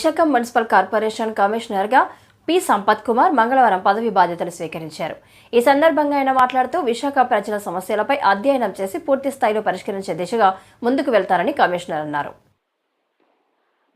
Visakha municipal corporation కమిషనర్గా P Sampath Kumar మంగళవారం పదవి బాధ్యతలు స్వీకరించారు. ఈ సందర్భంగా ఆయన మాట్లాడుతూ విశాఖ ప్రజల సమస్యలపై అధ్యయనం చేసి పూర్తి స్థాయిలో పరిష్కరించే దిశగా ముందుకు వెళ్తారని కమిషనర్ అన్నారు.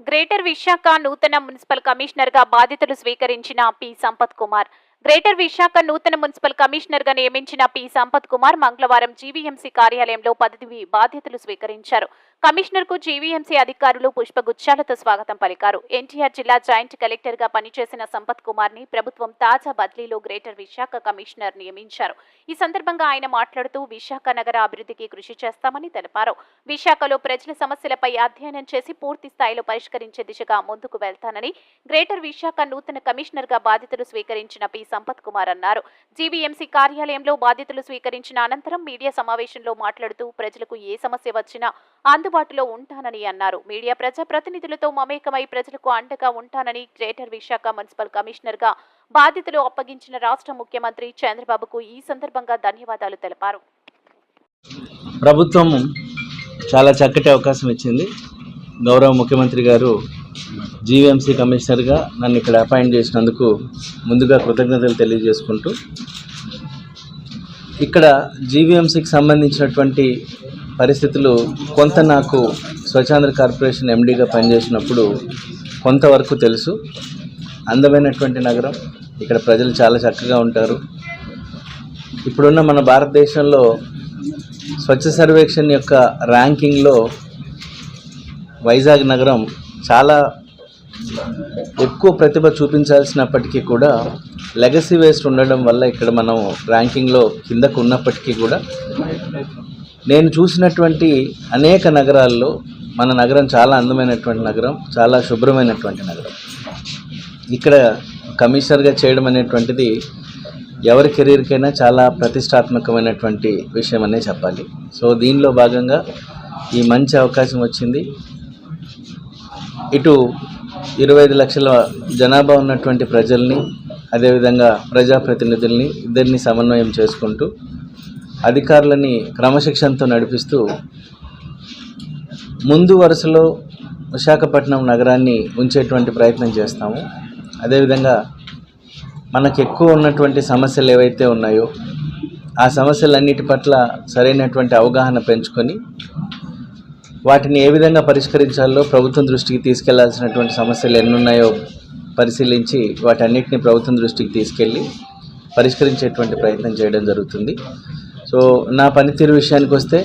గ్రేటర్ విశాఖ నూతన మున్సిపల్ కమిషనర్గా బాధ్యతలు స్వీకరించిన పి సంపత్ కుమార్ గ్రేటర్ విశాఖ నూతన మున్సిపల్ కమిషనర్గా నియమించిన పి సంపత్ కుమార్ మంగళవారం జీవీఎంసీ కార్యాలయంలో పదవి బాధ్యతలు స్వీకరించారు. కమిషనర్కు జీవీఎంసీ అధికారులు పుష్పగుచ్చాలతో స్వాగతం పలికారు. ఎన్టీఆర్ జిల్లా జాయింట్ కలెక్టర్గా పనిచేసిన సంపత్ కుమార్ని ప్రభుత్వం తాజా బదిలీలో గ్రేటర్ విశాఖ కమిషనర్ నియమించారు. ఈ సందర్భంగా ఆయన మాట్లాడుతూ విశాఖ నగర అభివృద్ధికి కృషి చేస్తామని తెలిపారు. విశాఖలో ప్రజల సమస్యలపై అధ్యయనం చేసి పూర్తి స్థాయిలో పరిష్కరించే దిశగా ముందుకు వెళ్తానని గ్రేటర్ విశాఖ నూతన కమిషనర్గా బాధ్యతలు స్వీకరించిన పి సంపత్ కుమార్ అన్నారు. జీవీఎంసీ కార్యాలయంలో బాధ్యతలు స్వీకరించిన అనంతరం మీడియా సమావేశంలో మాట్లాడుతూ ప్రజలకు ఏ సమస్య వచ్చినా అందుబాటులో ఉంటానని అన్నారు. మీడియా ప్రజాప్రతినిధులతో మమేకమై ప్రజలకు అండగా ఉంటానని గ్రేటర్ విశాఖ మున్సిపల్ కమిషనర్గా బాధ్యతలు అప్పగించిన రాష్ట్ర ముఖ్యమంత్రి చంద్రబాబుకు ఈ సందర్భంగా ధన్యవాదాలు తెలిపారు. ప్రభుత్వం చాలా చక్కటి అవకాశం ఇచ్చింది. గౌరవ ముఖ్యమంత్రి గారు జీవీఎంసీ కమిషనర్గా నన్ను ఇక్కడ అపాయింట్ చేసినందుకు ముందుగా కృతజ్ఞతలు తెలియజేసుకుంటూ, ఇక్కడ జీవీఎంసీకి సంబంధించినటువంటి పరిస్థితులు కొంత నాకు స్వచ్ఛాంధ్ర కార్పొరేషన్ ఎండీగా పనిచేసినప్పుడు కొంతవరకు తెలుసు. అందమైనటువంటి నగరం, ఇక్కడ ప్రజలు చాలా చక్కగా ఉంటారు. ఇప్పుడున్న మన భారతదేశంలో స్వచ్ఛ సర్వేక్షణ్ యొక్క ర్యాంకింగ్లో వైజాగ్ నగరం చాలా ఎక్కువ ప్రతిభ చూపించాల్సినప్పటికీ కూడా లెగసీ వేస్ట్ ఉండడం వల్ల ఇక్కడ మనం ర్యాంకింగ్లో కిందకు ఉన్నప్పటికీ కూడా నేను చూసినటువంటి అనేక నగరాల్లో మన నగరం చాలా అందమైనటువంటి నగరం, చాలా శుభ్రమైనటువంటి నగరం. ఇక్కడ కమిషనర్గా చేయడం అనేటువంటిది ఎవరి కెరీర్కైనా చాలా ప్రతిష్టాత్మకమైనటువంటి విషయం అనే చెప్పాలి. సో దీనిలో భాగంగా ఈ మంచి అవకాశం వచ్చింది. ఇటు 25 లక్షల జనాభా ఉన్నటువంటి ప్రజల్ని, అదేవిధంగా ప్రజాప్రతినిధుల్ని ఇద్దరిని సమన్వయం చేసుకుంటూ అధికారులని క్రమశిక్షణతో నడిపిస్తూ ముందు వరుసలో విశాఖపట్నం నగరాన్ని ఉంచేటువంటి ప్రయత్నం చేస్తాము. అదేవిధంగా మనకు ఎక్కువ ఉన్నటువంటి సమస్యలు ఏవైతే ఉన్నాయో ఆ సమస్యలన్నిటి పట్ల సరైనటువంటి అవగాహన పెంచుకొని వాటిని ఏ విధంగా పరిష్కరించాలో ప్రభుత్వం దృష్టికి తీసుకెళ్లాల్సినటువంటి సమస్యలు ఎన్నున్నాయో పరిశీలించి వాటన్నిటిని ప్రభుత్వం దృష్టికి తీసుకెళ్ళి పరిష్కరించేటువంటి ప్రయత్నం చేయడం జరుగుతుంది. సో నా పనితీరు విషయానికి వస్తే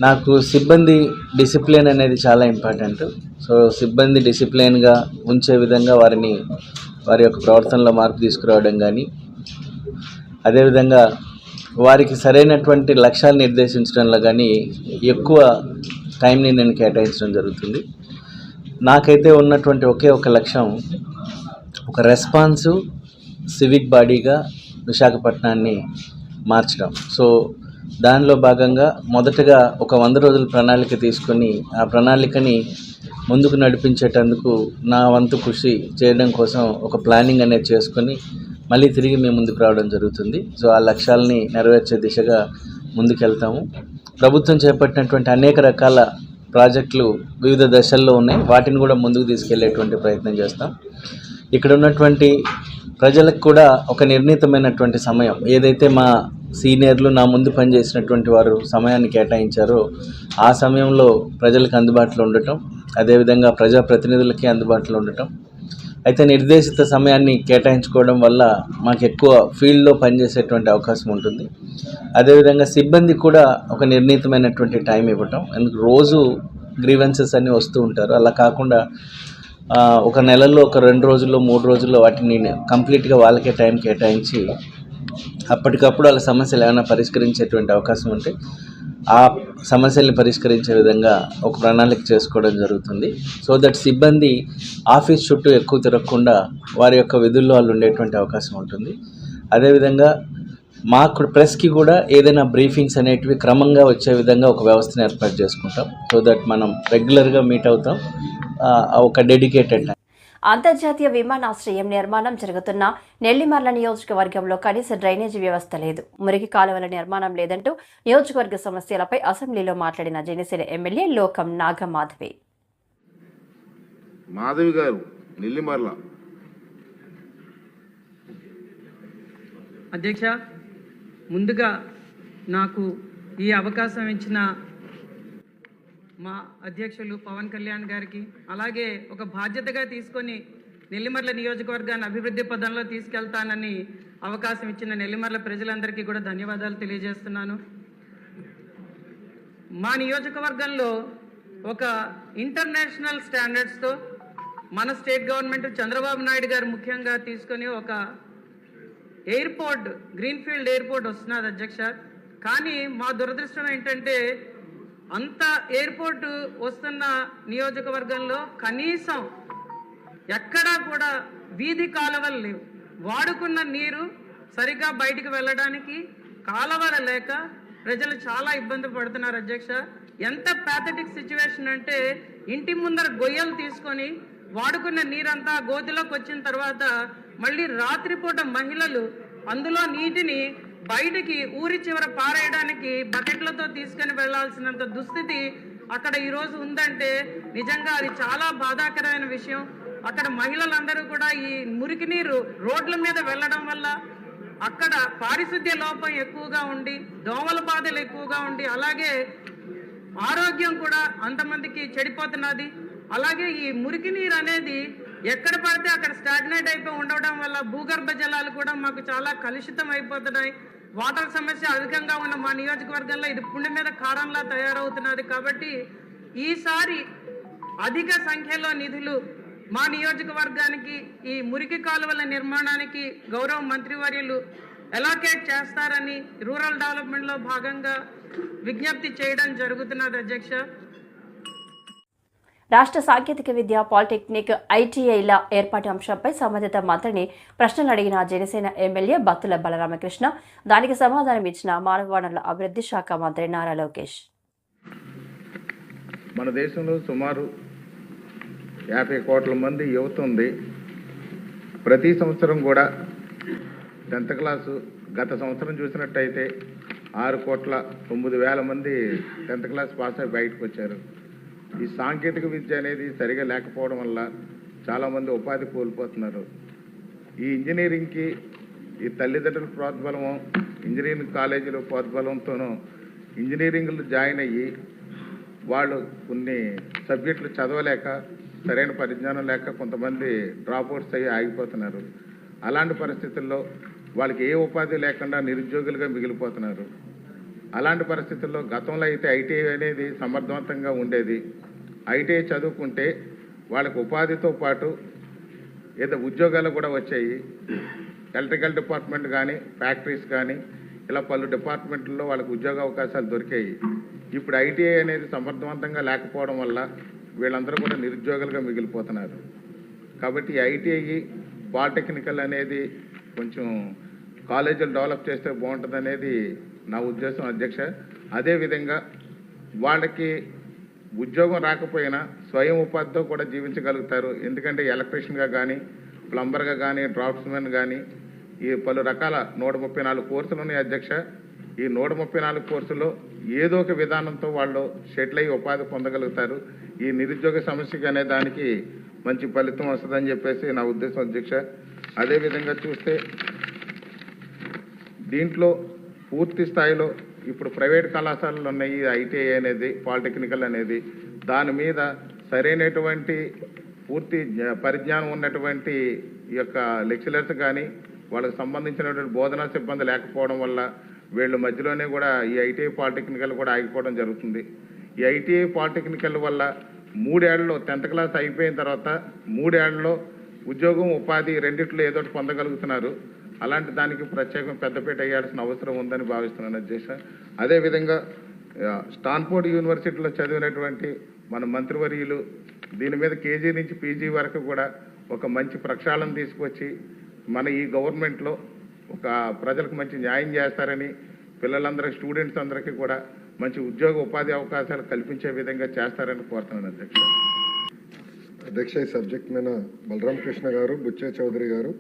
నాకు సిబ్బంది డిసిప్లిన్ అనేది చాలా ఇంపార్టెంట్. సో సిబ్బంది డిసిప్లిన్గా ఉంచే విధంగా వారి యొక్క ప్రవర్తనలో మార్పు తీసుకురావడం కానీ, అదేవిధంగా వారికి సరైనటువంటి లక్ష్యాలు నిర్దేశించడంలో కానీ ఎక్కువ టైంని నేను కేటాయించడం జరుగుతుంది. నాకైతే ఉన్నటువంటి ఒకే ఒక లక్ష్యం, ఒక రెస్పాన్సివ్ సివిక్ బాడీగా విశాఖపట్నాన్ని మార్చడం. సో దానిలో భాగంగా మొదటగా ఒక 100 రోజుల ప్రణాళిక తీసుకొని ఆ ప్రణాళికని ముందుకు నడిపించేటందుకు నా వంతు కృషి చేయడం కోసం ఒక ప్లానింగ్ అనేది చేసుకొని మళ్ళీ తిరిగి మేము ముందుకు రావడం జరుగుతుంది. సో ఆ లక్ష్యాలని నెరవేర్చే దిశగా ముందుకెళ్తాము. ప్రభుత్వం చేపట్టినటువంటి అనేక రకాల ప్రాజెక్టులు వివిధ దశల్లో ఉన్నాయి. వాటిని కూడా ముందుకు తీసుకెళ్లేటువంటి ప్రయత్నం చేస్తాం. ఇక్కడ ఉన్నటువంటి ప్రజలకు కూడా ఒక నిర్ణీతమైనటువంటి సమయం, ఏదైతే మా సీనియర్లు నా ముందు పనిచేసినటువంటి వారు సమయాన్ని కేటాయించారో ఆ సమయంలో ప్రజలకు అందుబాటులో ఉండటం, అదేవిధంగా ప్రజాప్రతినిధులకి అందుబాటులో ఉండటం. అయితే నిర్దేశిత సమయాన్ని కేటాయించుకోవడం వల్ల మాకు ఎక్కువ ఫీల్డ్లో పనిచేసేటువంటి అవకాశం ఉంటుంది. అదేవిధంగా సిబ్బంది కూడా ఒక నిర్ణీతమైనటువంటి టైం ఇవ్వటం. ఎందుకు రోజు గ్రీవెన్సెస్ అన్నీ వస్తూ ఉంటారు. అలా కాకుండా ఒక నెలలో ఒక 2 రోజుల్లో 3 రోజుల్లో వాటిని కంప్లీట్గా వాళ్ళకే టైం కేటాయించి అప్పటికప్పుడు వాళ్ళ సమస్యలు ఏమైనా పరిష్కరించేటువంటి అవకాశం ఉంటే ఆ సమస్యల్ని పరిష్కరించే విధంగా ఒక ప్రణాళిక చేసుకోవడం జరుగుతుంది. సో దట్ సిబ్బంది ఆఫీస్ చుట్టూ ఎక్కువ తిరగకుండా వారి యొక్క విధుల్లో వాళ్ళు ఉండేటువంటి అవకాశం ఉంటుంది. అదేవిధంగా మాకు ప్రెస్కి కూడా ఏదైనా బ్రీఫింగ్స్ అనేటివి క్రమంగా వచ్చే విధంగా ఒక వ్యవస్థను ఏర్పాటు చేసుకుంటాం. సో దట్ మనం రెగ్యులర్గా మీట్ అవుతాం ఒక డెడికేటెడ్ టైం. అంతర్జాతీయ విమానాశ్రయం నిర్మాణం జరుగుతున్న నెల్లిమర్ల నియోజకవర్గంలో కనీస డ్రైనేజీ వ్యవస్థ లేదు, మురికి కాలువల నిర్మాణం లేదంటూ నియోజకవర్గ సమస్యలపై అసెంబ్లీలో మాట్లాడిన జనసేన ఎమ్మెల్యే లోకం నాగమాధవి. మాధవి గారు నెల్లిమర్ల. అధ్యక్ష, ముందుగా నాకు ఈ అవకాశం ఇచ్చిన మా అధ్యక్షులు పవన్ కళ్యాణ్ గారికి, అలాగే ఒక బాధ్యతగా తీసుకొని నెల్లిమర్ల నియోజకవర్గాన్ని అభివృద్ధి పదంలో తీసుకెళ్తానని అవకాశం ఇచ్చిన నెల్లిమర్ల ప్రజలందరికీ కూడా ధన్యవాదాలు తెలియజేస్తున్నాను. మా నియోజకవర్గంలో ఒక ఇంటర్నేషనల్ స్టాండర్డ్స్తో మన స్టేట్ గవర్నమెంట్ చంద్రబాబు నాయుడు గారు ముఖ్యంగా తీసుకొని ఒక ఎయిర్పోర్ట్, గ్రీన్ఫీల్డ్ ఎయిర్పోర్ట్ వస్తున్నది అధ్యక్ష. కానీ మా దురదృష్టం ఏంటంటే అంత ఎయిర్పోర్ట్ వస్తున్న నియోజకవర్గంలో కనీసం ఎక్కడా కూడా వీధి కాలువలు లేవు. వాడుకున్న నీరు సరిగ్గా బయటికి వెళ్ళడానికి కాలువలు లేక ప్రజలు చాలా ఇబ్బంది పడుతున్నారు అధ్యక్ష. ఎంత ప్యాథటిక్ సిచ్యువేషన్ అంటే ఇంటి ముందర గొయ్యలు తీసుకొని వాడుకున్న నీరంతా గోతిలోకి వచ్చిన తర్వాత మళ్ళీ రాత్రిపూట మహిళలు అందులో నీటిని బయటికి ఊరి చివర పారేయడానికి బకెట్లతో తీసుకొని వెళ్లాల్సినంత దుస్థితి అక్కడ ఈరోజు ఉందంటే నిజంగా అది చాలా బాధాకరమైన విషయం. అక్కడ మహిళలందరూ కూడా ఈ మురికి నీరు రోడ్ల మీద వెళ్ళడం వల్ల అక్కడ పారిశుద్ధ్య లోపం ఎక్కువగా ఉండి, దోమల బాధలు ఎక్కువగా ఉండి, అలాగే ఆరోగ్యం కూడా అంతమందికి చెడిపోతున్నది. అలాగే ఈ మురికి నీరు అనేది ఎక్కడ పడితే అక్కడ స్టాగ్నేట్ అయిపోయి ఉండడం వల్ల భూగర్భ జలాలు కూడా మాకు చాలా కలుషితం అయిపోతున్నాయి. వాటర్ సమస్య అధికంగా ఉన్న మా నియోజకవర్గంలో ఇది పుండి మీద కారంలా తయారవుతున్నది. కాబట్టి ఈసారి అధిక సంఖ్యలో నిధులు మా నియోజకవర్గానికి ఈ మురికి కాలువల నిర్మాణానికి గౌరవ మంత్రివర్యులు ఎలాకేట్ చేస్తారని రూరల్ డెవలప్మెంట్లో భాగంగా విజ్ఞప్తి చేయడం జరుగుతున్నది అధ్యక్ష. రాష్ట్ర సాంకేతిక విద్య, పాలిటెక్నిక్, ఐటీఐల ఏర్పాటు అంశంపై సంబంధిత మంత్రిని ప్రశ్నలు అడిగిన జనసేన ఎమ్మెల్యే బత్తుల బలరామకృష్ణ దానికి సమాధానం ఇచ్చిన మానవ వనరుల అభివృద్ధి శాఖ మంత్రి నారా లోకేష్. మన దేశంలో సుమారు 50 కోట్ల మంది యువత ఉంది. ప్రతి సంవత్సరం కూడా 10th క్లాసు, గత సంవత్సరం చూసినట్టయితే 6,09,00,000 మంది 10th క్లాస్ పాస్ అయి బయటకు వచ్చారు. ఈ సాంకేతిక విద్య అనేది సరిగా లేకపోవడం వల్ల చాలామంది ఉపాధి కోల్పోతున్నారు. ఈ ఇంజనీరింగ్కి ఈ తల్లిదండ్రుల ప్రోద్బలము, ఇంజనీరింగ్ కాలేజీల ప్రోద్బలంతోనూ ఇంజనీరింగ్లు జాయిన్ అయ్యి వాళ్ళు కొన్ని సబ్జెక్టులు చదవలేక, సరైన పరిజ్ఞానం లేక కొంతమంది డ్రాప్అవుట్స్ అయ్యి ఆగిపోతున్నారు. అలాంటి పరిస్థితుల్లో వాళ్ళకి ఏ ఉపాధి లేకుండా నిరుద్యోగులుగా మిగిలిపోతున్నారు. అలాంటి పరిస్థితుల్లో గతంలో అయితే ఐటీఐ అనేది సమర్థవంతంగా ఉండేది. ఐటీఐ చదువుకుంటే వాళ్ళకి ఉపాధితో పాటు ఏదో ఉద్యోగాలు కూడా వచ్చాయి. ఎలక్ట్రికల్ డిపార్ట్మెంట్ కానీ, ఫ్యాక్టరీస్ కానీ, ఇలా పలు డిపార్ట్మెంట్లలో వాళ్ళకి ఉద్యోగ అవకాశాలు దొరికాయి. ఇప్పుడు ఐటీఐ అనేది సమర్థవంతంగా లేకపోవడం వల్ల వీళ్ళందరూ కూడా నిరుద్యోగులుగా మిగిలిపోతున్నారు. కాబట్టి ఐటీఐ, పాలిటెక్నికల్ అనేది కొంచెం కాలేజీలు డెవలప్ చేస్తే బాగుంటుంది అనేది నా ఉద్దేశం అధ్యక్ష. అదేవిధంగా వాళ్ళకి ఉద్యోగం రాకపోయినా స్వయం ఉపాధితో కూడా జీవించగలుగుతారు. ఎందుకంటే ఎలక్ట్రీషియన్గా కానీ, ప్లంబర్గా కానీ, డ్రాఫ్ట్స్మెన్ కానీ ఈ పలు రకాల 134 కోర్సులు ఉన్నాయి అధ్యక్ష. ఈ 134 కోర్సులో ఏదో ఒక విధానంతో వాళ్ళు సెటిల్ అయ్యి ఉపాధి పొందగలుగుతారు. ఈ నిరుద్యోగ సమస్యకి అనే దానికి మంచి ఫలితం వస్తుందని చెప్పేసి నా ఉద్దేశం అధ్యక్ష. అదేవిధంగా చూస్తే దీంట్లో పూర్తి స్థాయిలో ఇప్పుడు ప్రైవేట్ కళాశాలలు ఉన్నాయి, ఐటీఐ అనేది, పాలిటెక్నికల్ అనేది, దాని మీద సరైనటువంటి పూర్తి పరిజ్ఞానం ఉన్నటువంటి ఈ యొక్క లెక్చరర్స్ కానీ, వాళ్ళకి సంబంధించినటువంటి బోధనా సిబ్బంది లేకపోవడం వల్ల వీళ్ళు మధ్యలోనే కూడా ఈ ఐటీఐ, పాలిటెక్నికల్ కూడా ఆగిపోవడం జరుగుతుంది. ఈ ఐటీఐ, పాలిటెక్నికల్ వల్ల 3 ఏళ్లలో 10th క్లాస్ అయిపోయిన తర్వాత 3 ఏళ్లలో ఉద్యోగం, ఉపాధి రెండిట్లో ఏదో ఒకటి పొందగలుగుతున్నారు. అలాంటి దానికి ప్రత్యేకం పెద్దపీట వేయాల్సిన అవసరం ఉందని భావిస్తున్నాను అధ్యక్ష. అదేవిధంగా స్టాన్ఫోర్డ్ యూనివర్సిటీలో చదివినటువంటి మన మంత్రివర్యులు దీని మీద కేజీ నుంచి పీజీ వరకు కూడా ఒక మంచి ప్రక్షాళన తీసుకొచ్చి మన ఈ గవర్నమెంట్లో ఒక ప్రజలకు మంచి న్యాయం చేస్తారని, పిల్లలందరికీ, స్టూడెంట్స్ అందరికీ కూడా మంచి ఉద్యోగ ఉపాధి అవకాశాలు కల్పించే విధంగా చేస్తారని కోరుతున్నాను అధ్యక్ష. అధ్యక్ష, ఈ సబ్జెక్ట్ మీద బలరామ కృష్ణ గారు, బుచ్చే చౌదరి గారు,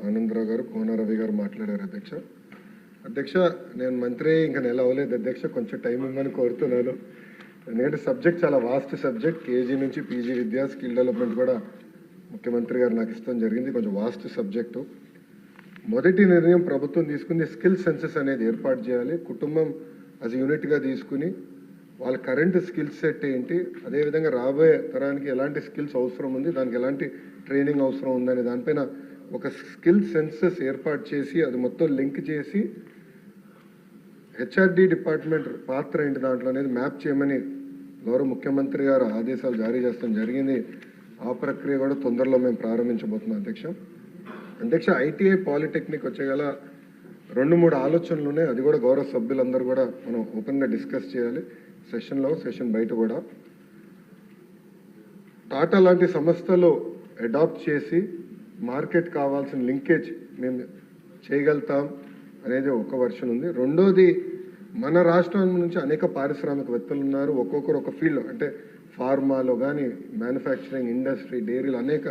ఆనందరావు గారు, కోన రవి గారు మాట్లాడారు అధ్యక్ష. అధ్యక్ష, నేను మంత్రి ఇంకా నెల అవ్వలేదు అధ్యక్ష, కొంచెం టైం ఇవ్వమని కోరుతున్నాను. ఎందుకంటే సబ్జెక్ట్ చాలా వాస్ట్ సబ్జెక్ట్. కేజీ నుంచి పీజీ విద్య, స్కిల్ డెవలప్మెంట్ కూడా ముఖ్యమంత్రి గారు నాకు ఇష్టం జరిగింది. కొంచెం వాస్ట్ సబ్జెక్టు. మొదటి నిర్ణయం ప్రభుత్వం తీసుకుంది స్కిల్ సెన్సెస్ అనేది ఏర్పాటు చేయాలి. కుటుంబం యాజ్ యూనిట్గా తీసుకుని వాళ్ళ కరెంట్ స్కిల్ సెట్ ఏంటి, అదేవిధంగా రాబోయే తరానికి ఎలాంటి స్కిల్స్ అవసరం ఉంది, దానికి ఎలాంటి ట్రైనింగ్ అవసరం ఉందనే దానిపైన ఒక స్కిల్ సెన్సెస్ ఏర్పాటు చేసి అది మొత్తం లింక్ చేసి హెచ్ఆర్డి డిపార్ట్మెంట్ పాత్ర ఏంటి దాంట్లో అనేది మ్యాప్ చేయమని గౌరవ ముఖ్యమంత్రి గారు ఆదేశాలు జారీ చేస్తాం జరిగింది. ఆ ప్రక్రియ కూడా తొందరలో మేము ప్రారంభించబోతున్నాం అధ్యక్ష. ఐటీఐ పాలిటెక్నిక్ వచ్చేగల 2-3 ఆలోచనలు ఉన్నాయి. అది కూడా గౌరవ సభ్యులందరూ కూడా మనం ఓపెన్గా డిస్కస్ చేయాలి సెషన్ బయట కూడా. టాటా లాంటి సంస్థలు అడాప్ట్ చేసి మార్కెట్ కావాల్సిన లింకేజ్ మేము చేయగలుగుతాం అనేది ఒక వర్షన్ ఉంది. రెండోది, మన రాష్ట్రం నుంచి అనేక పారిశ్రామికవేత్తలు ఉన్నారు. ఒక్కొక్కరు ఒక ఫీల్డ్, అంటే ఫార్మాలో కానీ మ్యానుఫ్యాక్చరింగ్ ఇండస్ట్రీ, డైరీలు, అనేక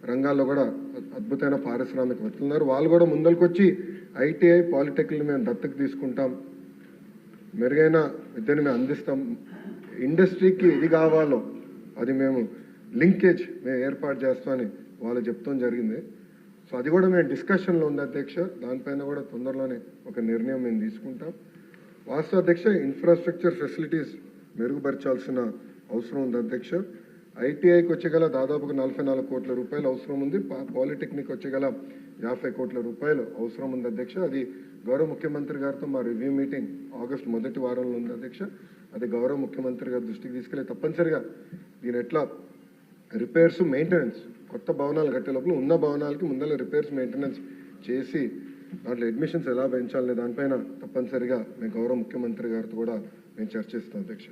రంగాల్లో కూడా అద్భుతమైన పారిశ్రామికవేత్తలు ఉన్నారు. వాళ్ళు కూడా ముందరికొచ్చి ఐటీఐ పాలిటెక్నిక్ మేము దత్తకు తీసుకుంటాం, మెరుగైన విద్యను మేము అందిస్తాం, ఇండస్ట్రీకి ఇది కావాలో అది మేము లింకేజ్ మేము ఏర్పాటు చేస్తామని వాళ్ళు చెప్తాం జరిగింది. సో అది కూడా మేము డిస్కషన్లో ఉంది అధ్యక్ష. దానిపైన కూడా తొందరలోనే ఒక నిర్ణయం మేము తీసుకుంటాం. వాస్తవ అధ్యక్ష, ఇన్ఫ్రాస్ట్రక్చర్ ఫెసిలిటీస్ మెరుగుపరచాల్సిన అవసరం ఉంది అధ్యక్ష. ఐటీఐకి వచ్చేగల దాదాపుగా 44 కోట్ల రూపాయలు అవసరం ఉంది. పాలిటెక్నిక్ వచ్చేగల 50 కోట్ల రూపాయలు అవసరం ఉంది అధ్యక్ష. అది గౌరవ ముఖ్యమంత్రి గారితో మా రివ్యూ మీటింగ్ ఆగస్టు మొదటి వారంలో ఉంది అధ్యక్ష. అది గౌరవ ముఖ్యమంత్రి గారి దృష్టికి తీసుకెళ్ళి తప్పనిసరిగా దీని ఎట్లా రిపేర్స్, మెయింటెనెన్స్, కొత్త భవనాలు కట్టే లోపల ఉన్న భవనాలకి ముందర రిపేర్స్, మెయింటెనెన్స్ చేసి దాంట్లో అడ్మిషన్స్ ఎలా పెంచాలనే దానిపైన తప్పనిసరిగా మేము గౌరవ ముఖ్యమంత్రి గారితో కూడా మేము చర్చిస్తాం అధ్యక్ష.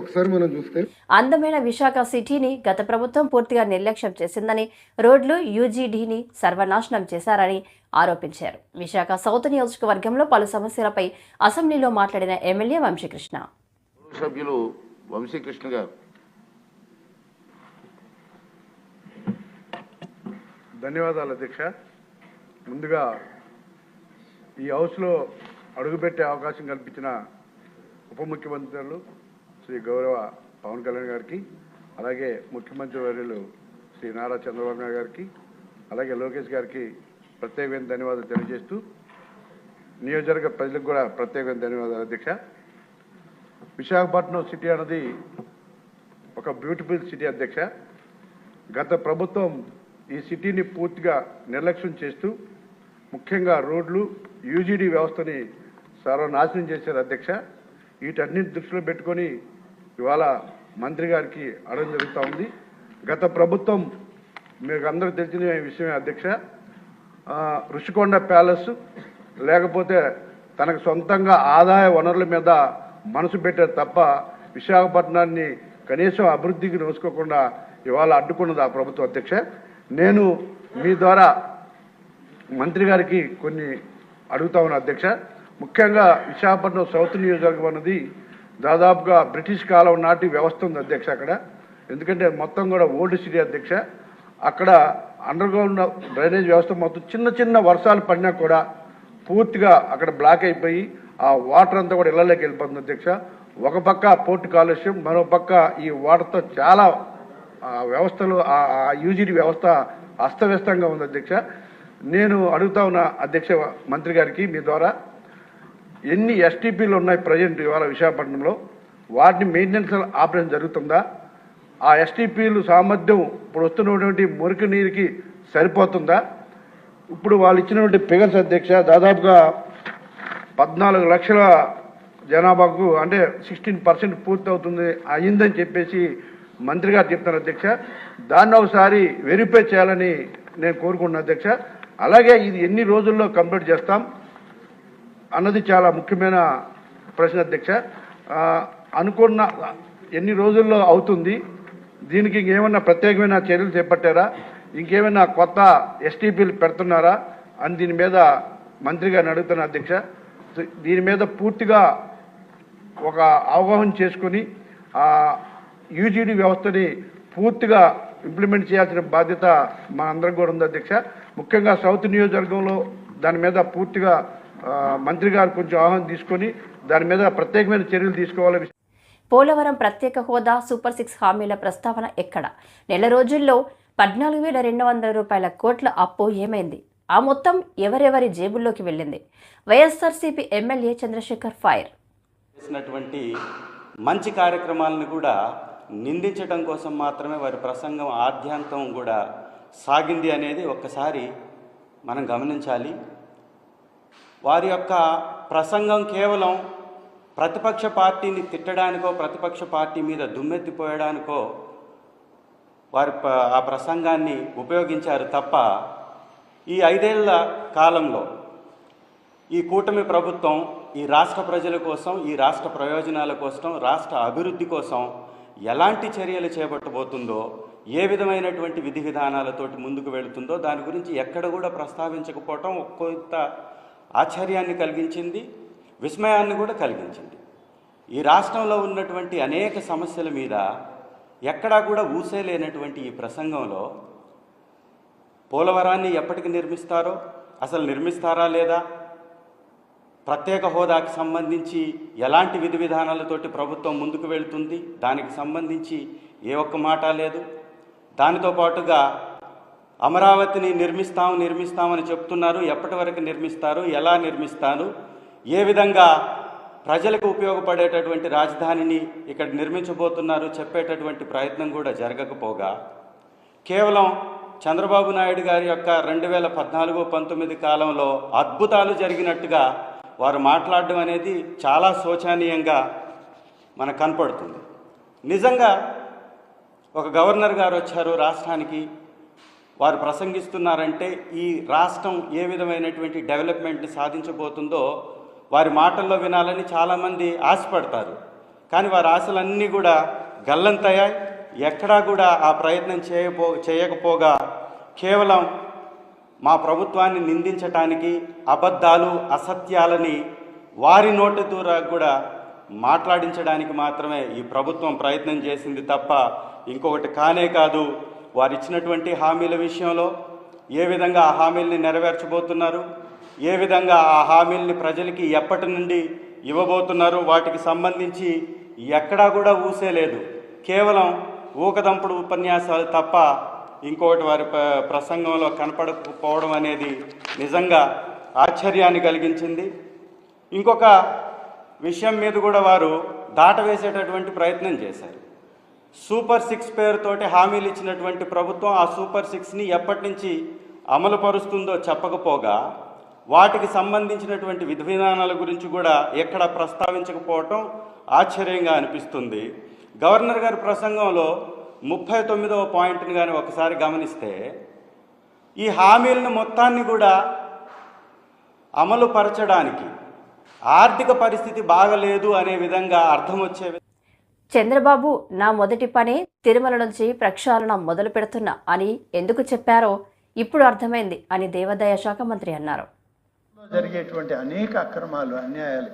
ఒకసారి మనం చూస్తే అందమైన విశాఖ సిటీని గత ప్రభుత్వం పూర్తిగా నిర్లక్ష్యం చేసిందని, రోడ్లు, యూజీడీని సర్వనాశనం చేశారని ఆరోపించారు. విశాఖ సౌత్ నియోజకవర్గంలో పలు సమస్యలపై అసెంబ్లీలో మాట్లాడిన ఎమ్మెల్యే వంశీకృష్ణ. సభ్యులు వంశీకృష్ణ గారు. ధన్యవాదాలు అధ్యక్ష. ముందుగా ఈ హౌస్లో అడుగుపెట్టే అవకాశం కల్పించిన ఉప ముఖ్యమంత్రులు శ్రీ గౌరవ పవన్ కళ్యాణ్ గారికి, అలాగే ముఖ్యమంత్రి వర్యులు శ్రీ నారా చంద్రబాబు నాయుడు గారికి, అలాగే లోకేష్ గారికి ప్రత్యేకమైన ధన్యవాదాలు తెలియజేస్తూ నియోజకవర్గ ప్రజలకు కూడా ప్రత్యేకమైన ధన్యవాదాలు అధ్యక్ష. విశాఖపట్నం సిటీ అన్నది ఒక బ్యూటిఫుల్ సిటీ అధ్యక్ష. గత ప్రభుత్వం ఈ సిటీని పూర్తిగా నిర్లక్ష్యం చేస్తూ ముఖ్యంగా రోడ్లు, యూజీడీ వ్యవస్థని సర్వనాశనం చేశారు అధ్యక్ష. వీటన్నింటి దృష్టిలో పెట్టుకొని ఇవాళ మంత్రి గారికి అడగడం జరుగుతూ ఉంది. గత ప్రభుత్వం మీకు అందరూ తెలిసిన విషయమే అధ్యక్ష, రుషికొండ ప్యాలెస్ లేకపోతే తనకు సొంతంగా ఆదాయ వనరుల మీద మనసు పెట్టారు తప్ప విశాఖపట్నాన్ని కనీసం అభివృద్ధికి నోసుకోకుండా ఇవాళ అడ్డుకున్నది ఆ ప్రభుత్వం అధ్యక్ష. నేను మీ ద్వారా మంత్రి గారికి కొన్ని అడుగుతా ఉన్నా అధ్యక్ష. ముఖ్యంగా విశాఖపట్నం సౌత్ నియోజకవర్గం అన్నది దాదాపుగా బ్రిటిష్ కాలం నాటి వ్యవస్థ ఉంది అధ్యక్ష అక్కడ. ఎందుకంటే మొత్తం కూడా ఓల్డ్ సిటీ అధ్యక్ష. అక్కడ అండర్ గ్రౌండ్ డ్రైనేజ్ వ్యవస్థ మొత్తం చిన్న చిన్న వర్షాలు పడినా కూడా పూర్తిగా అక్కడ బ్లాక్ అయిపోయి ఆ వాటర్ అంతా కూడా ఇళ్లలోకి వెళ్ళిపోతుంది అధ్యక్ష. ఒక పక్క పోర్టు కాలుష్యం, మరో పక్క ఈ వాటర్తో చాలా వ్యవస్థలు, ఆ యూజీడీ వ్యవస్థ అస్తవ్యస్తంగా ఉంది అధ్యక్ష. నేను అడుగుతా ఉన్న అధ్యక్ష మంత్రి గారికి మీ ద్వారా, ఎన్ని ఎస్టీపీలు ఉన్నాయి ప్రజెంట్ ఇవాళ విశాఖపట్నంలో, వాటిని మెయింటెనెన్స్ ఆపరేషన్ జరుగుతుందా? ఆ ఎస్టీపీలు సామర్థ్యం ఇప్పుడు వస్తున్నటువంటి మురికి నీరుకి సరిపోతుందా? ఇప్పుడు వాళ్ళు ఇచ్చినటువంటి ఫిగర్స్ అధ్యక్ష దాదాపుగా 14 లక్షల జనాభాకు అంటే 16% పూర్తి అవుతుంది అయిందని చెప్పేసి మంత్రి గారు చెప్తారు అధ్యక్ష. దాన్ని ఒకసారి వెరిఫై చేయాలని నేను కోరుకుంటున్నాను అధ్యక్ష. అలాగే ఇది ఎన్ని రోజుల్లో కంప్లీట్ చేస్తాం అన్నది చాలా ముఖ్యమైన ప్రశ్న అధ్యక్ష. అనుకున్న ఎన్ని రోజుల్లో అవుతుంది, దీనికి ఇంకేమైనా ప్రత్యేకమైన చర్యలు చేపట్టారా, ఇంకేమైనా కొత్త ఎస్టీపీలు పెడుతున్నారా అని దీని మీద మంత్రి గారిని అడుగుతున్నా అధ్యక్ష. దీని మీద పూర్తిగా ఒక అవగాహన చేసుకొని యూజీడీ వ్యవస్థని పూర్తిగా ఇంప్లిమెంట్ చేయాల్సిన బాధ్యత మనందరం కూడా ఉంది అధ్యక్ష. ముఖ్యంగా సౌత్ నియోజకవర్గంలో దాని మీద పూర్తిగా మంత్రి గారు కొంచెం అవగాహన తీసుకొని దాని మీద ప్రత్యేకమైన చర్యలు తీసుకోవాలి. పోలవరం ప్రత్యేక హోదా, సూపర్ 6 హామీల ప్రస్తావన ఎక్కడ? నెల రోజుల్లో 14,200 రూపాయల కోట్ల అప్పు ఏమైంది? ఆ మొత్తం ఎవరెవరి జేబుల్లోకి వెళ్ళింది? YSRCP MLA Chandrashekar fire. చేసినటువంటి మంచి కార్యక్రమాలను కూడా నిందించడం కోసం మాత్రమే వారి ప్రసంగం ఆద్యాంతం కూడా సాగింది అనేది ఒక్కసారి మనం గమనించాలి. వారి యొక్క ప్రసంగం కేవలం ప్రతిపక్ష పార్టీని తిట్టడానికో ప్రతిపక్ష పార్టీ మీద దుమ్మెత్తిపోయడానికో వారి ఆ ప్రసంగాన్ని ఉపయోగించారు తప్ప ఈ 5 ఏళ్ల కాలంలో ఈ కూటమి ప్రభుత్వం ఈ రాష్ట్ర ప్రజల కోసం, ఈ రాష్ట్ర ప్రయోజనాల కోసం, రాష్ట్ర అభివృద్ధి కోసం ఎలాంటి చర్యలు చేపట్టబోతుందో, ఏ విధమైనటువంటి విధి విధానాలతోటి ముందుకు వెళుతుందో దాని గురించి ఎక్కడ కూడా ప్రస్తావించకపోవటం కొంత ఆశ్చర్యాన్ని కలిగించింది, విస్మయాన్ని కూడా కలిగించింది. ఈ రాష్ట్రంలో ఉన్నటువంటి అనేక సమస్యల మీద ఎక్కడా కూడా ఊసేలేనటువంటి ఈ ప్రసంగంలో పోలవరాన్ని ఎప్పటికి నిర్మిస్తారో, అసలు నిర్మిస్తారా లేదా, ప్రత్యేక హోదాకి సంబంధించి ఎలాంటి విధి విధానాలతోటి ప్రభుత్వం ముందుకు వెళ్తుంది దానికి సంబంధించి ఏ ఒక్క మాట లేదు. దానితో పాటుగా అమరావతిని నిర్మిస్తామని చెప్తున్నారు. ఎప్పటి వరకు నిర్మిస్తారు, ఎలా నిర్మిస్తారు, ఏ విధంగా ప్రజలకు ఉపయోగపడేటటువంటి రాజధానిని ఇక్కడ నిర్మించబోతున్నారు చెప్పేటటువంటి ప్రయత్నం కూడా జరగకపోగా కేవలం చంద్రబాబు నాయుడు గారి యొక్క 2014-19 కాలంలో అద్భుతాలు జరిగినట్టుగా వారు మాట్లాడడం అనేది చాలా శోచనీయంగా మనకు కనపడుతుంది. నిజంగా ఒక గవర్నర్ గారు వచ్చారు రాష్ట్రానికి, వారు ప్రసంగిస్తున్నారంటే ఈ రాష్ట్రం ఏ విధమైనటువంటి డెవలప్మెంట్ని సాధించబోతుందో వారి మాటల్లో వినాలని చాలామంది ఆశపడతారు. కానీ వారి ఆశలన్నీ కూడా గల్లంతయ్యాయి. ఎక్కడా కూడా ఆ ప్రయత్నం చేయకపోగా కేవలం మా ప్రభుత్వాన్ని నిందించటానికి, అబద్ధాలు అసత్యాలని వారి నోటి ద్వారా కూడా మాట్లాడించడానికి మాత్రమే ఈ ప్రభుత్వం ప్రయత్నం చేసింది తప్ప ఇంకొకటి కానే కాదు. వారు ఇచ్చినటువంటి హామీల విషయంలో ఏ విధంగా ఆ హామీల్ని నెరవేర్చబోతున్నారు, ఏ విధంగా ఆ హామీల్ని ప్రజలకి ఎప్పటి నుండి ఇవ్వబోతున్నారు, వాటికి సంబంధించి ఎక్కడా కూడా ఊసేలేదు. కేవలం ఊకదంపుడు ఉపన్యాసాలు తప్ప ఇంకోటి వారి ప్రసంగంలో కనపడకపోవడం అనేది నిజంగా ఆశ్చర్యాన్ని కలిగించింది. ఇంకొక విషయం మీద కూడా వారు దాటవేసేటటువంటి ప్రయత్నం చేశారు. సూపర్ 6 పేరుతోటి హామీలు ఇచ్చినటువంటి ప్రభుత్వం ఆ సూపర్ 6ని ఎప్పటి నుంచి అమలు పరుస్తుందో చెప్పకపోగా వాటికి సంబంధించినటువంటి విధి విధానాల గురించి కూడా ఎక్కడ ప్రస్తావించకపోవటం ఆశ్చర్యంగా అనిపిస్తుంది. గవర్నర్ గారి ప్రసంగంలో 39వ పాయింట్ని కానీ ఒకసారి గమనిస్తే ఈ హామీలను మొత్తాన్ని కూడా అమలు పరచడానికి ఆర్థిక పరిస్థితి బాగలేదు అనే విధంగా అర్థం వచ్చే చంద్రబాబు నా మొదటి పనే తిరుమల నుంచి ప్రక్షాళన మొదలు పెడుతున్నా అని ఎందుకు చెప్పారో ఇప్పుడు అర్థమైంది అని దేవాదాయ శాఖ మంత్రి అన్నారు. జరిగేటువంటి అనేక అక్రమాలు, అన్యాయాలు,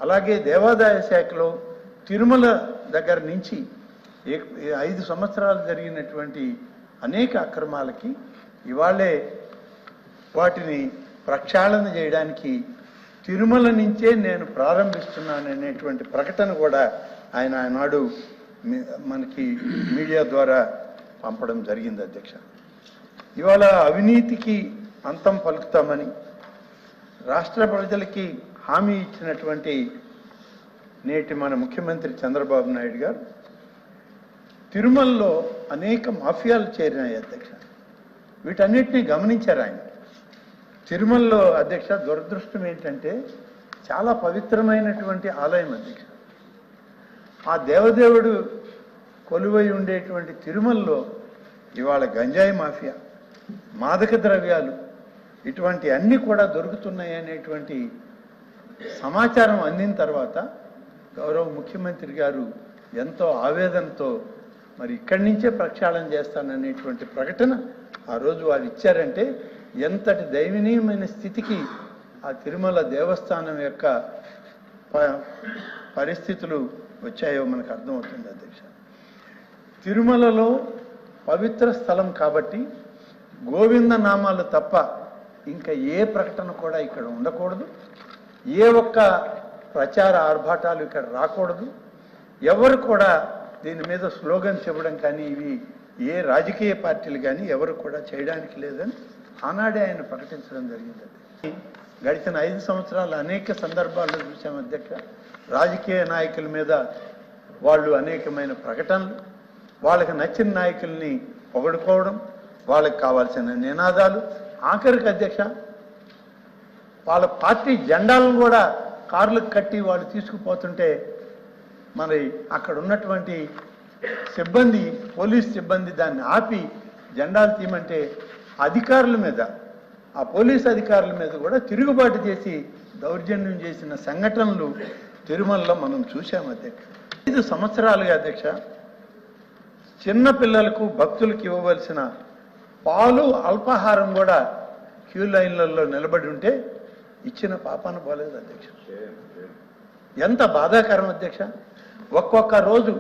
అలాగే దేవాదాయ శాఖలో తిరుమల దగ్గర నుంచి 5 సంవత్సరాలు జరిగినటువంటి అనేక అక్రమాలకి ఇవాళే వాటిని ప్రక్షాళన చేయడానికి తిరుమల నుంచే నేను ప్రారంభిస్తున్నాననేటువంటి ప్రకటన కూడా ఆయన ఆనాడు మనకి మీడియా ద్వారా పంపడం జరిగింది. అధ్యక్ష, ఇవాళ అవినీతికి అంతం పలుకుతామని రాష్ట్ర ప్రజలకి హామీ ఇచ్చినటువంటి నేటి మన ముఖ్యమంత్రి చంద్రబాబు నాయుడు గారు తిరుమలలో అనేక మాఫియాలు చేరినాయి. అధ్యక్ష, వీటన్నిటినీ గమనించారు ఆయన. తిరుమలలో అధ్యక్ష దురదృష్టం ఏంటంటే చాలా పవిత్రమైనటువంటి ఆలయం అధ్యక్ష. ఆ దేవదేవుడు కొలువై ఉండేటువంటి తిరుమలలో ఇవాళ గంజాయి మాఫియా, మాదక ద్రవ్యాలు, ఇటువంటి అన్నీ కూడా దొరుకుతున్నాయి అనేటువంటి సమాచారం అందిన తర్వాత గౌరవ ముఖ్యమంత్రి గారు ఎంతో ఆవేదనతో మరి ఇక్కడి నుంచే ప్రక్షాళన చేస్తాననేటువంటి ప్రకటన ఆ రోజు వారు ఇచ్చారంటే ఎంతటి దయనీయమైన స్థితికి ఆ తిరుమల దేవస్థానం యొక్క పరిస్థితులు వచ్చాయో మనకు అర్థమవుతుంది. అధ్యక్ష, తిరుమలలో పవిత్ర స్థలం కాబట్టి గోవింద నామాలు తప్ప ఇంకా ఏ ప్రకటన కూడా ఇక్కడ ఉండకూడదు, ఏ ఒక్క ప్రచార ఆర్భాటాలు ఇక్కడ రాకూడదు, ఎవరు కూడా దీని మీద స్లోగన్ చెప్పడం కానీ ఇవి ఏ రాజకీయ పార్టీలు కానీ ఎవరు కూడా చేయడానికి లేదని ఆనాడే ఆయన ప్రకటించడం జరిగింది. గడిచిన 5 సంవత్సరాలు అనేక సందర్భాల్లో చూసాం అధ్యక్ష. రాజకీయ నాయకుల మీద వాళ్ళు అనేకమైన ప్రకటనలు, వాళ్ళకి నచ్చిన నాయకుల్ని పొగడుకోవడం, వాళ్ళకి కావాల్సిన నినాదాలు, ఆఖరికి అధ్యక్ష వాళ్ళ పార్టీ జెండాలను కూడా కార్లకు కట్టి వాళ్ళు తీసుకుపోతుంటే మరి అక్కడ ఉన్నటువంటి సిబ్బంది, పోలీస్ సిబ్బంది దాన్ని ఆపి జెండాలు తీయమంటే అధికారుల మీద, ఆ పోలీస్ అధికారుల మీద కూడా తిరుగుబాటు చేసి దౌర్జన్యం చేసిన సంఘటనలు తిరుమలలో మనం చూసాం అధ్యక్ష. 5 సంవత్సరాలుగా అధ్యక్ష చిన్న పిల్లలకు భక్తులకు ఇవ్వవలసిన పాలు, అల్పాహారం కూడా క్యూ లైన్లలో నిలబడి ఉంటే ఇచ్చిన పాపాన పోలేదు అధ్యక్ష. ఎంత బాధాకరం అధ్యక్ష. ఒక్కొక్క రోజు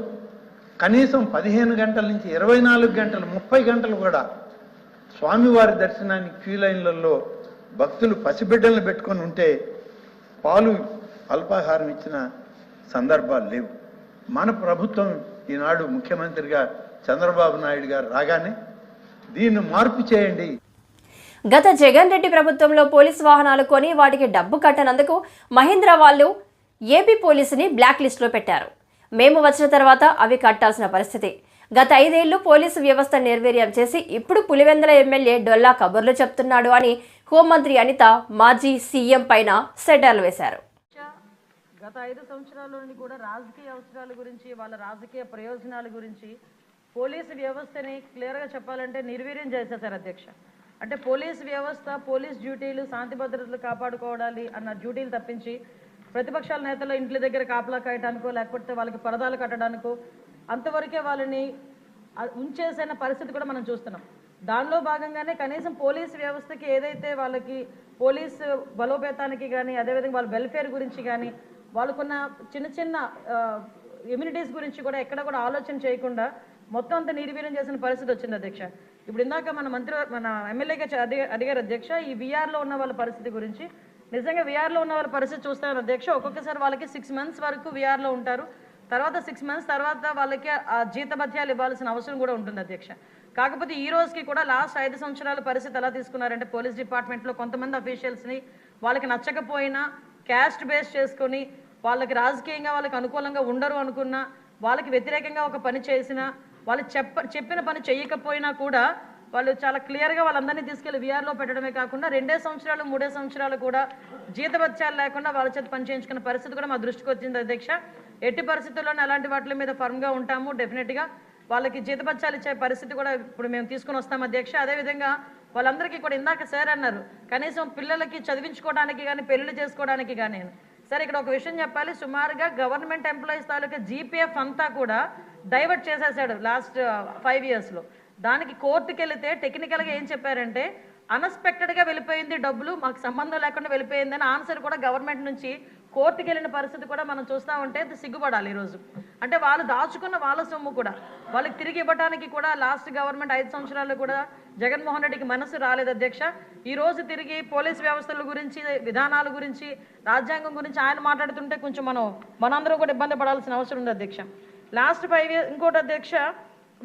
కనీసం 15 గంటల నుంచి 24 గంటలు, 30 గంటలు కూడా స్వామివారి దర్శనానికి క్యూ లైన్లలో భక్తులు పసిబిడ్డలను పెట్టుకొని ఉంటే పాలు, అల్పాహారం ఇచ్చిన సందర్భాలు లేవు. మన ప్రభుత్వం ఈనాడు ముఖ్యమంత్రిగా చంద్రబాబు నాయుడు గారు రాగానే దీన్ని మార్పు చేయండి. గత జగన్ రెడ్డి ప్రభుత్వంలో పోలీసు వాహనాలు కొని వాటికి డబ్బు కట్టనందుకు మహీంద్రా వాళ్ళు ఏపీ పోలీసుని బ్లాక్ లిస్టులో పెట్టారు. మేము వచ్చిన తర్వాత అవి కట్టాల్సిన పరిస్థితి. గత 5 ఏళ్లు పోలీసు వ్యవస్థ నిర్వీర్యం చేసి ఇప్పుడు పులివెందుల ఎమ్మెల్యే డొల్లా కబుర్లు చెప్తున్నాడు అని హోంమంత్రి అనిత మాజీ సీఎం పైన సెటర్లు వేశారు. గత 5 సంవత్సరాల్లోని కూడా రాజకీయ అవసరాల గురించి, వాళ్ళ రాజకీయ ప్రయోజనాల గురించి పోలీసు వ్యవస్థని క్లియర్గా చెప్పాలంటే నిర్వీర్యం చేసేశారు అధ్యక్ష. అంటే పోలీసు వ్యవస్థ, పోలీస్ డ్యూటీలు, శాంతి భద్రతలు కాపాడుకోవాలి అన్న డ్యూటీలు తప్పించి ప్రతిపక్షాల నేతల ఇంట్ల దగ్గర కాపలా కాయడానికో లేకపోతే వాళ్ళకి పరదాలు కట్టడానికో అంతవరకే వాళ్ళని ఉంచేసిన పరిస్థితి కూడా మనం చూస్తున్నాం. దానిలో భాగంగానే కనీసం పోలీసు వ్యవస్థకి ఏదైతే వాళ్ళకి పోలీసు బలోపేతానికి కానీ, అదేవిధంగా వాళ్ళ వెల్ఫేర్ గురించి కానీ, వాళ్ళకున్న చిన్న చిన్న ఇమ్యూనిటీస్ గురించి కూడా ఎక్కడ కూడా ఆలోచన చేయకుండా మొత్తం అంతా నిర్వీర్యం చేసిన పరిస్థితి వచ్చింది అధ్యక్ష. ఇప్పుడు ఇందాక మన ఎమ్మెల్యేగా అడిగారు అధ్యక్ష, ఈ వీఆర్లో ఉన్న వాళ్ళ పరిస్థితి గురించి. నిజంగా వీఆర్లో ఉన్న వాళ్ళ పరిస్థితి చూస్తాను అధ్యక్ష, ఒక్కొక్కసారి వాళ్ళకి 6 months వరకు వీఆర్లో ఉంటారు. తర్వాత 6 months తర్వాత వాళ్ళకి ఆ జీతభత్యాలు ఇవ్వాల్సిన అవసరం కూడా ఉంటుంది అధ్యక్ష. కాకపోతే ఈ రోజుకి కూడా లాస్ట్ 5 సంవత్సరాల పరిస్థితి ఎలా తీసుకున్నారంటే పోలీస్ డిపార్ట్మెంట్లో కొంతమంది అఫీషియల్స్ని వాళ్ళకి నచ్చకపోయినా క్యాస్ట్ బేస్ చేసుకొని వాళ్ళకి రాజకీయంగా వాళ్ళకి అనుకూలంగా ఉండరు అనుకున్నా, వాళ్ళకి వ్యతిరేకంగా ఒక పని చేసినా, వాళ్ళు చెప్పిన పని చేయకపోయినా కూడా వాళ్ళు చాలా క్లియర్గా వాళ్ళందరినీ తీసుకెళ్లి వీఆర్లో పెట్టడమే కాకుండా 2 సంవత్సరాలు 3 సంవత్సరాలు కూడా జీతభత్యాలు లేకుండా వాళ్ళ చేత పని చేయించుకున్న పరిస్థితి కూడా మా దృష్టికి వచ్చింది అధ్యక్ష. ఎట్టి పరిస్థితుల్లోనే అలాంటి వాటి మీద ఫర్మ్గా ఉంటాము. డెఫినెట్గా వాళ్ళకి జీతభత్యాలు ఇచ్చే పరిస్థితి కూడా ఇప్పుడు మేము తీసుకుని వస్తాం అధ్యక్ష. అదేవిధంగా వాళ్ళందరికీ కూడా ఇందాక సార్ అన్నారు, కనీసం పిల్లలకి చదివించుకోవడానికి కానీ, పెళ్లిళ్ళు చేసుకోవడానికి కానీ. సరే, ఇక్కడ ఒక విషయం చెప్పాలి, సుమారుగా గవర్నమెంట్ ఎంప్లాయీస్ తాలూకా జీపీఎఫ్ అంతా కూడా డైవర్ట్ చేసేసాడు లాస్ట్ 5 yearsలో. దానికి కోర్టుకి వెళితే టెక్నికల్గా ఏం చెప్పారంటే అన్ఎక్స్పెక్టెడ్గా వెళ్ళిపోయింది, డబ్బులు మాకు సంబంధం లేకుండా వెళ్ళిపోయిందని ఆన్సర్ కూడా గవర్నమెంట్ నుంచి కోర్టుకి వెళ్ళిన పరిస్థితి కూడా మనం చూస్తూ ఉంటే సిగ్గుపడాలి ఈరోజు. అంటే వాళ్ళు దాచుకున్న వాళ్ళ సొమ్ము కూడా వాళ్ళకి తిరిగి ఇవ్వడానికి కూడా లాస్ట్ గవర్నమెంట్ 5 సంవత్సరాలు కూడా జగన్మోహన్ రెడ్డికి మనసు రాలేదు అధ్యక్ష. ఈరోజు తిరిగి పోలీస్ వ్యవస్థల గురించి, విధానాల గురించి, రాజ్యాంగం గురించి ఆయన మాట్లాడుతుంటే కొంచెం మనందరూ కూడా ఇబ్బంది పడాల్సిన అవసరం ఉంది అధ్యక్ష. లాస్ట్ 5 years ఇంకోటి అధ్యక్ష,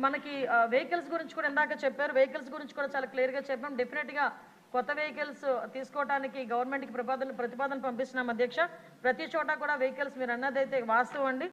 మనకి వెహికల్స్ గురించి కూడా ఇందాక చెప్పారు. వెహికల్స్ గురించి కూడా చాలా క్లియర్గా చెప్పాం. డెఫినెట్గా కొత్త వెహికల్స్ తీసుకోవడానికి గవర్నమెంట్కి ప్రతిపాదన పంపిస్తున్నాం అధ్యక్ష. ప్రతి చోట కూడా వెహికల్స్ మీరు అన్నదైతే వాస్తవం అండి.